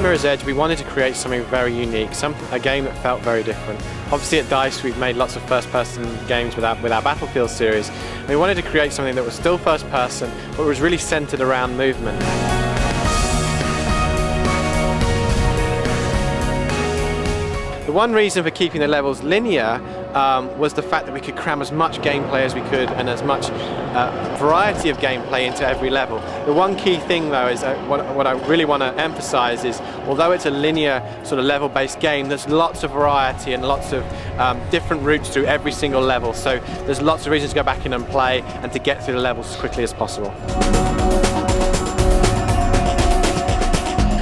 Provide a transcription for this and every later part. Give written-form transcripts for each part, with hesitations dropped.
Mirror's Edge, we wanted to create something very unique, a game that felt very different. Obviously at DICE we've made lots of first-person games with our Battlefield series. We wanted to create something that was still first-person, but was really centered around movement. The one reason for keeping the levels linear was the fact that we could cram as much gameplay as we could and as much variety of gameplay into every level. The one key thing though is what I really want to emphasize is, although it's a linear sort of level-based game, there's lots of variety and lots of different routes through every single level, so there's lots of reasons to go back in and play and to get through the levels as quickly as possible.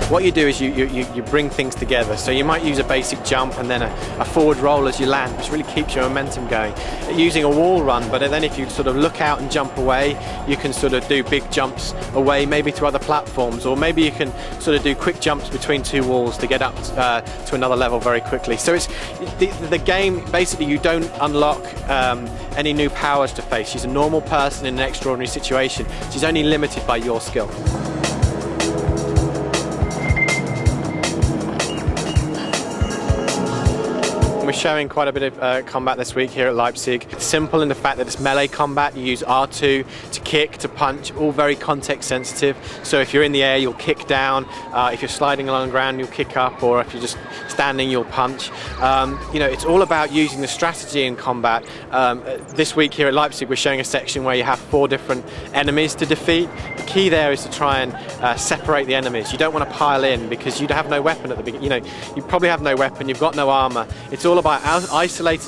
What you do is you bring things together. So you might use a basic jump and then a forward roll as you land, which really keeps your momentum going. Using a wall run, but then if you sort of look out and jump away, you can sort of do big jumps away, maybe to other platforms, or maybe you can sort of do quick jumps between two walls to get up to another level very quickly. So it's the game, basically you don't unlock any new powers to face. She's a normal person in an extraordinary situation. She's only limited by your skill. We're showing quite a bit of combat this week here at Leipzig. It's simple in the fact that it's melee combat. You use R2 to kick, to punch, all very context sensitive. So if you're in the air, you'll kick down. If you're sliding along the ground, you'll kick up, or if you're just standing, you'll punch. You know, it's all about using the strategy in combat. This week here at Leipzig, we're showing a section where you have 4 different enemies to defeat. The key there is to try and separate the enemies. You don't want to pile in because you have no weapon at the beginning. You know, you probably have no weapon, you've got no armor. It's all about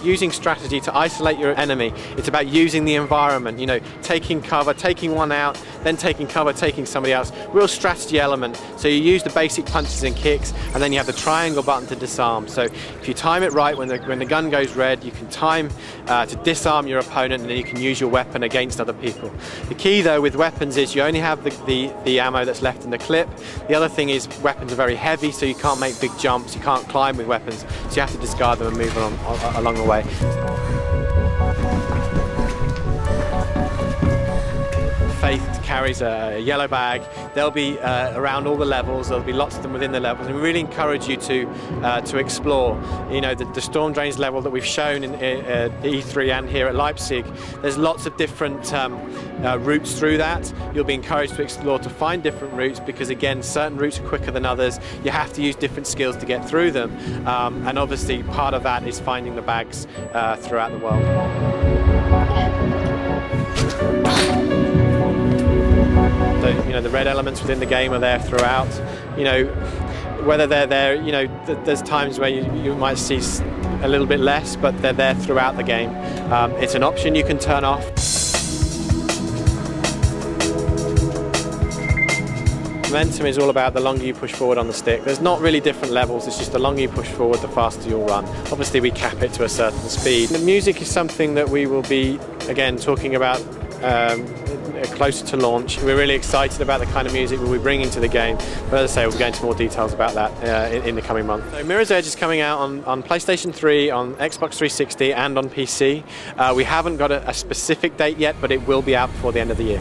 using strategy to isolate your enemy. It's about using the environment, you know, taking cover, taking one out, then taking cover, taking somebody else. Real strategy element. So you use the basic punches and kicks, and then you have the triangle button to disarm. So if you time it right, when the gun goes red, you can time to disarm your opponent, and then you can use your weapon against other people. The key though with weapons is you only have the ammo that's left in the clip. The other thing is weapons are very heavy, so you can't make big jumps, you can't climb with weapons, so you have to discard them and move on along the way. Faith carries a yellow bag. They'll be around all the levels. There'll be lots of them within the levels, and we really encourage you to explore. You know, the storm drains level that we've shown in E3 and here at Leipzig. There's lots of different routes through that. You'll be encouraged to explore, to find different routes, because again, certain routes are quicker than others. You have to use different skills to get through them, and obviously part of that is finding the bags throughout the world. You know, the red elements within the game are there throughout. You know, whether they're there, you know, there's times where you might see a little bit less, but they're there throughout the game. It's an option you can turn off. Momentum is all about the longer you push forward on the stick. There's not really different levels, it's just the longer you push forward, the faster you'll run. Obviously we cap it to a certain speed. The music is something that we will be, again, talking about closer to launch. We're really excited about the kind of music we'll be bringing to the game, but as I say, we'll go into more details about that in the coming month. So Mirror's Edge is coming out on PlayStation 3, on Xbox 360 and on PC. We haven't got a specific date yet, but it will be out before the end of the year.